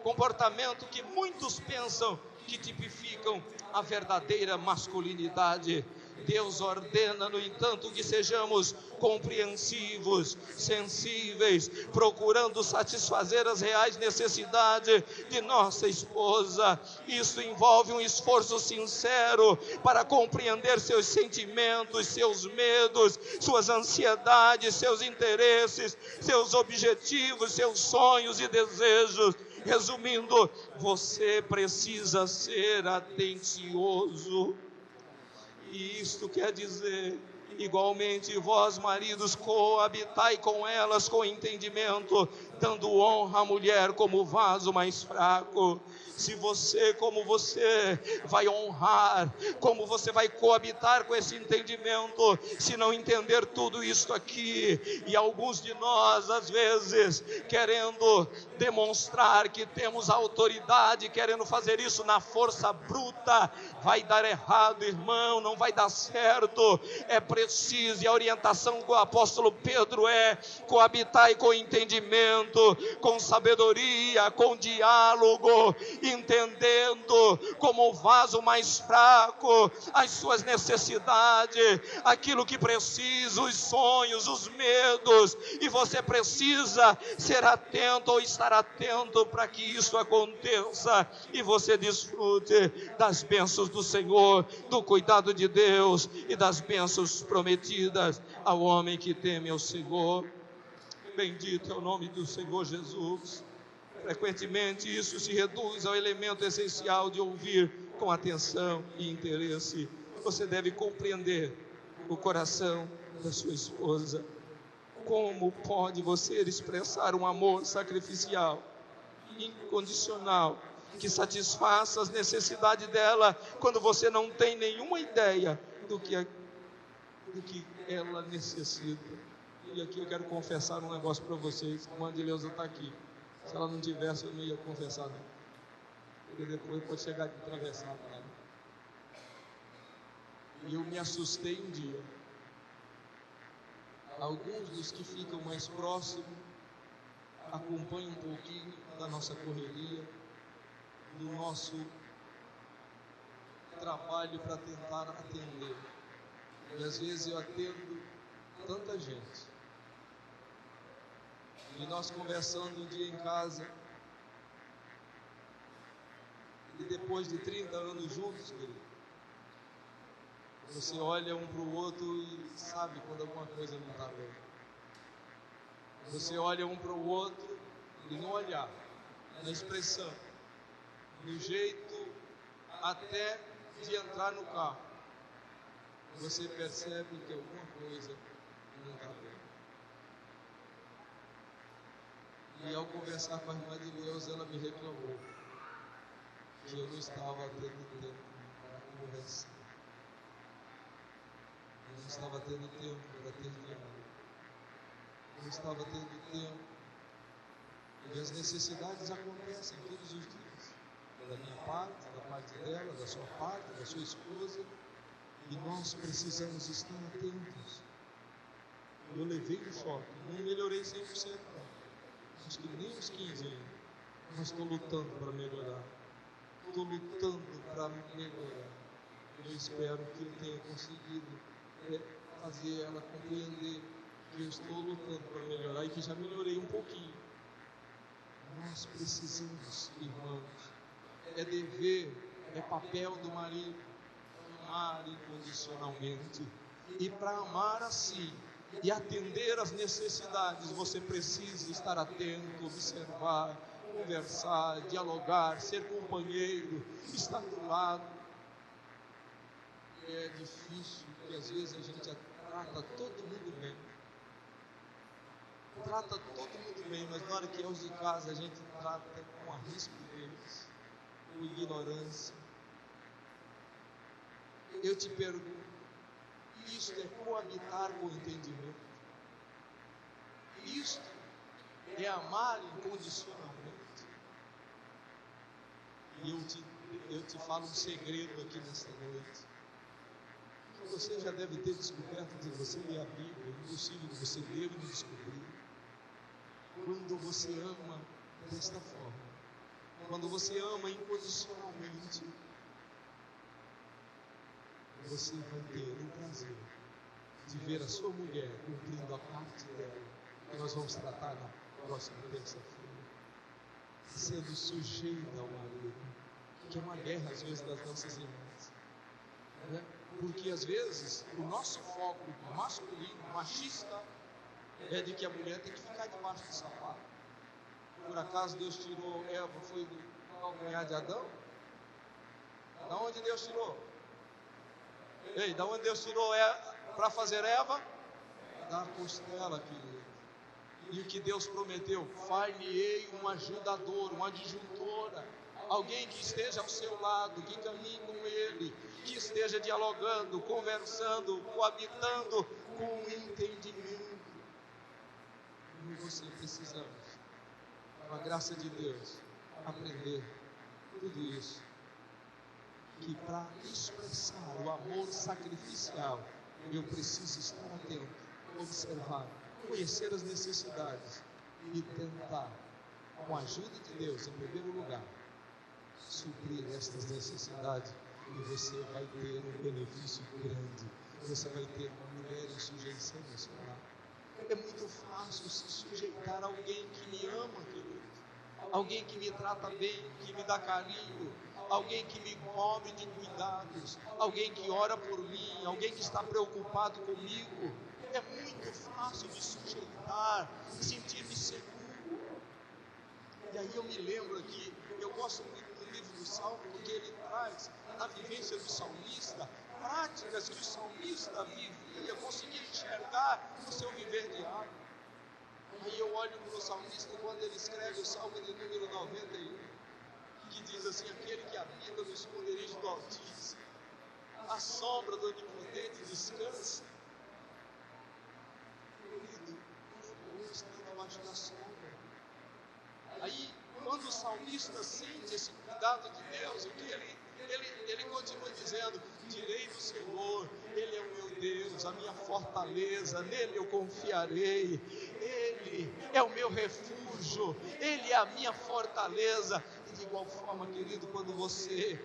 comportamento que muitos pensam que tipificam a verdadeira masculinidade. Deus ordena, no entanto, que sejamos compreensivos, sensíveis, procurando satisfazer as reais necessidades de nossa esposa. Isso envolve um esforço sincero para compreender seus sentimentos, seus medos, suas ansiedades, seus interesses, seus objetivos, seus sonhos e desejos. Resumindo, você precisa ser atencioso. E isto quer dizer, igualmente vós, maridos, coabitai com elas com entendimento, dando honra à mulher como vaso mais fraco. Se você, como você vai honrar, como você vai coabitar com esse entendimento, se não entender tudo isto aqui? E alguns de nós, às vezes, querendo demonstrar que temos autoridade, querendo fazer isso na força bruta, vai dar errado, irmão, não vai dar certo. É preciso, e a orientação do apóstolo Pedro é: coabitai com entendimento, entendimento, com sabedoria, com diálogo, entendendo como o vaso mais fraco, as suas necessidades, aquilo que precisa, os sonhos, os medos, e você precisa ser atento ou estar atento para que isso aconteça, e você desfrute das bênçãos do Senhor, do cuidado de Deus e das bênçãos prometidas ao homem que teme ao Senhor. Bendito é o nome do Senhor Jesus. Frequentemente isso se reduz ao elemento essencial de ouvir com atenção e interesse. Você deve compreender o coração da sua esposa. Como pode você expressar um amor sacrificial, incondicional, que satisfaça as necessidades dela, quando você não tem nenhuma ideia do que ela necessita? E aqui eu quero confessar um negócio para vocês. A irmã Dileuza está aqui. Se ela não tivesse, eu não ia confessar, não. Porque depois pode chegar de atravessar para ela. E eu me assustei um dia. Alguns dos que ficam mais próximos acompanham um pouquinho da nossa correria, do nosso trabalho para tentar atender. E às vezes eu atendo tanta gente. E nós conversando um dia em casa, e depois de 30 anos juntos, querido, você olha um para o outro e sabe quando alguma coisa não está bem. Você olha um para o outro e no olhar, na expressão, no jeito até de entrar no carro, você percebe que alguma coisa não está bem. E ao conversar com a irmã de Deus, ela me reclamou que eu não estava tendo tempo para conversar. Eu não estava tendo tempo para ter diálogo. Eu não estava tendo tempo. E as necessidades acontecem todos os dias. Da minha parte, da parte dela, da sua parte, da sua esposa. E nós precisamos estar atentos. Eu levei um choque. Não melhorei 100%. Acho que nem uns 15 ainda, mas estou lutando para melhorar. Estou lutando para melhorar. Eu espero que eu tenha conseguido fazer ela compreender que eu estou lutando para melhorar e que já melhorei um pouquinho. Nós precisamos, irmãos, é dever, é papel do marido, amar incondicionalmente. E para amar assim e atender às necessidades, você precisa estar atento, observar, conversar, dialogar, ser companheiro, estar do lado. É difícil, porque às vezes a gente trata todo mundo bem. Trata todo mundo bem, mas na hora que é os de casa, a gente trata com a rispidez, com ignorância. Eu te pergunto, isto é coabitar com o entendimento? Isto é amar incondicionalmente? E eu te falo um segredo aqui nesta noite, que você já deve ter descoberto de você ler a Bíblia, impossível que você deva descobrir. Quando você ama desta forma, quando você ama incondicionalmente, você vai ter o prazer de ver a sua mulher cumprindo a parte dela, que nós vamos tratar na próxima terça-feira, sendo sujeita ao marido, que é uma guerra às vezes das nossas irmãs, né? Porque às vezes o nosso foco masculino, machista, é de que a mulher tem que ficar debaixo do sapato. Por acaso Deus tirou Eva, foi do calcanhar de Adão? Da onde Deus tirou? Ei, da onde Deus tirou para fazer Eva? Da costela, querido. E o que Deus prometeu? Far-lhe-ei um ajudador, uma adjuntora, alguém que esteja ao seu lado, que caminhe com ele, que esteja dialogando, conversando, coabitando com entendimento. E você precisamos, com a graça de Deus, aprender tudo isso. Que para expressar o amor sacrificial, eu preciso estar atento, observar, conhecer as necessidades e tentar, com a ajuda de Deus, em primeiro lugar, suprir estas necessidades, e você vai ter um benefício grande. Você vai ter uma mulher em sujeição no seu lar. É muito fácil se sujeitar a alguém que me ama, querido. Alguém que me trata bem, que me dá carinho, alguém que me cobre de cuidados, alguém que ora por mim, alguém que está preocupado comigo. É muito fácil me sujeitar, sentir-me seguro. E aí eu me lembro aqui, eu gosto muito do livro do Salmo, porque ele traz, na vivência do salmista, práticas que o salmista vivia, conseguia enxergar no seu viver diário. Aí eu olho para o salmista quando ele escreve o Salmo de número 91, que diz assim: aquele que habita no esconderijo do Altíssimo, a sombra do Onipotente descansa. Querido, eu estou debaixo da sombra. Aí, quando o salmista sente esse cuidado de Deus, o que ele continua dizendo: direi do Senhor, Ele é o meu Deus, a minha fortaleza, nele eu confiarei, Ele é o meu refúgio, Ele é a minha fortaleza. E de igual forma, querido, quando você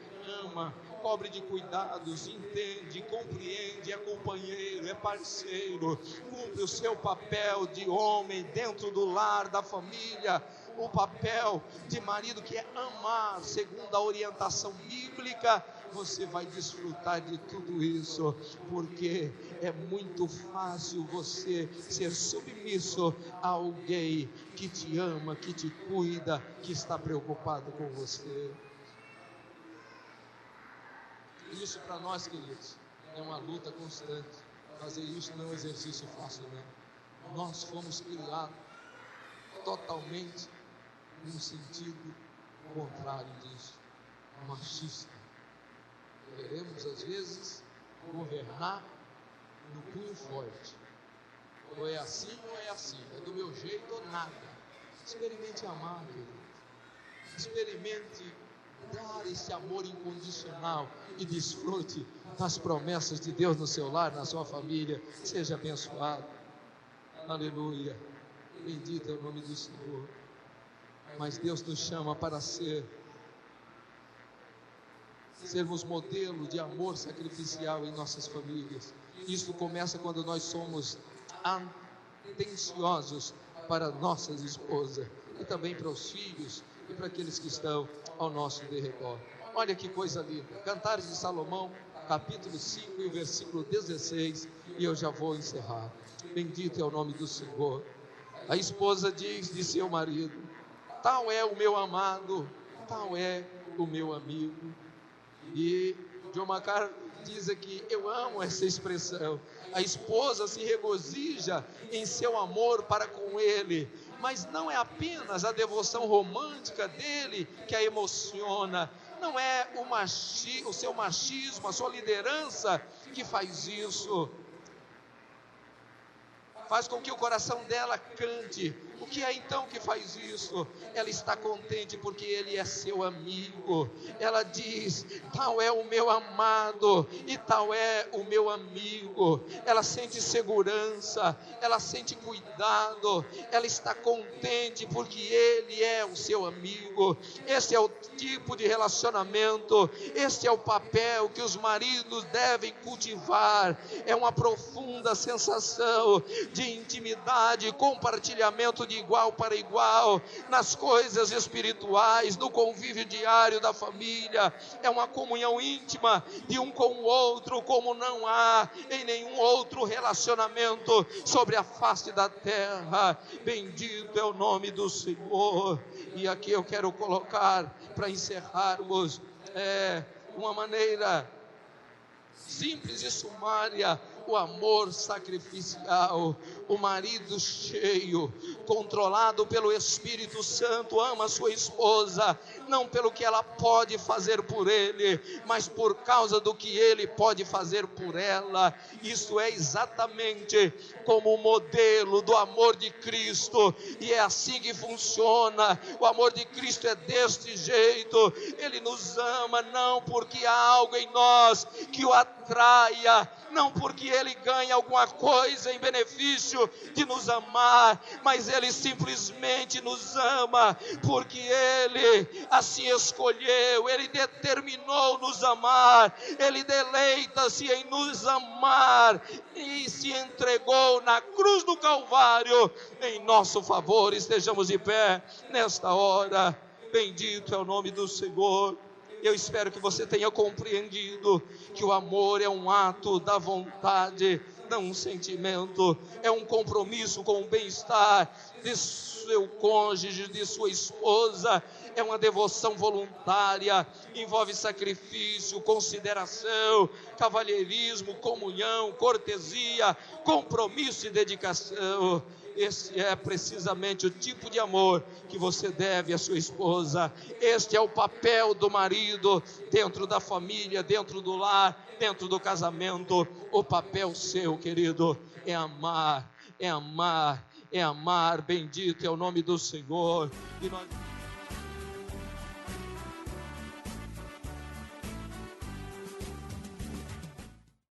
ama, cobre de cuidados, entende, compreende, é companheiro, é parceiro, cumpre o seu papel de homem dentro do lar, da família, o papel de marido, que é amar segundo a orientação bíblica, você vai desfrutar de tudo isso, porque é muito fácil você ser submisso a alguém que te ama, que te cuida, que está preocupado com você. Isso para nós, queridos, é uma luta constante. Fazer isso não é um exercício fácil, não. Nós fomos criados totalmente no sentido contrário disso, machista. Queremos às vezes governar no punho forte. Ou é assim ou é assim, é do meu jeito ou nada. Experimente amar, querido. Experimente dar esse amor incondicional e desfrute das promessas de Deus no seu lar, na sua família. Seja abençoado. Aleluia. Bendito é o nome do Senhor. Mas Deus nos chama para sermos modelo de amor sacrificial em nossas famílias. Isso começa quando nós somos atenciosos para nossas esposas e também para os filhos e para aqueles que estão ao nosso derredor. Olha que coisa linda. Cantares de Salomão, capítulo 5 e o versículo 16, e eu já vou encerrar. Bendito é o nome do Senhor. A esposa diz de seu marido: tal é o meu amado, tal é o meu amigo. E John MacArthur diz aqui: eu amo essa expressão. A esposa se regozija em seu amor para com ele, mas não é apenas a devoção romântica dele que a emociona, não é o seu machismo, a sua liderança que faz isso. Faz com que o coração dela cante. O que é então que faz isso? Ela está contente porque ele é seu amigo. Ela diz: tal é o meu amado e tal é o meu amigo. Ela sente segurança, ela sente cuidado, ela está contente porque ele é o seu amigo. Esse é o tipo de relacionamento, esse é o papel que os maridos devem cultivar. É uma profunda sensação de intimidade, compartilhamento de igual para igual, nas coisas espirituais, no convívio diário da família. É uma comunhão íntima de um com o outro, como não há em nenhum outro relacionamento sobre a face da terra. Bendito é o nome do Senhor. E aqui eu quero colocar, para encerrarmos, uma maneira simples e sumária: o amor sacrificial. O marido cheio, controlado pelo Espírito Santo, ama a sua esposa, não pelo que ela pode fazer por ele, mas por causa do que ele pode fazer por ela. Isso é exatamente como o modelo do amor de Cristo, e é assim que funciona. O amor de Cristo é deste jeito. Ele nos ama não porque há algo em nós que o atraia, não porque ele ganha alguma coisa em benefício de nos amar, mas ele simplesmente nos ama, porque ele assim escolheu, ele determinou nos amar, ele deleita-se em nos amar, e se entregou na cruz do Calvário, em nosso favor. Estejamos de pé nesta hora, bendito é o nome do Senhor. Eu espero que você tenha compreendido que o amor é um ato da vontade, não um sentimento, é um compromisso com o bem-estar de seu cônjuge, de sua esposa, é uma devoção voluntária, envolve sacrifício, consideração, cavalheirismo, comunhão, cortesia, compromisso e dedicação. Esse é precisamente o tipo de amor que você deve à sua esposa. Este é o papel do marido dentro da família, dentro do lar, dentro do casamento. O papel seu, querido, é amar, é amar, é amar. Bendito é o nome do Senhor. E nós...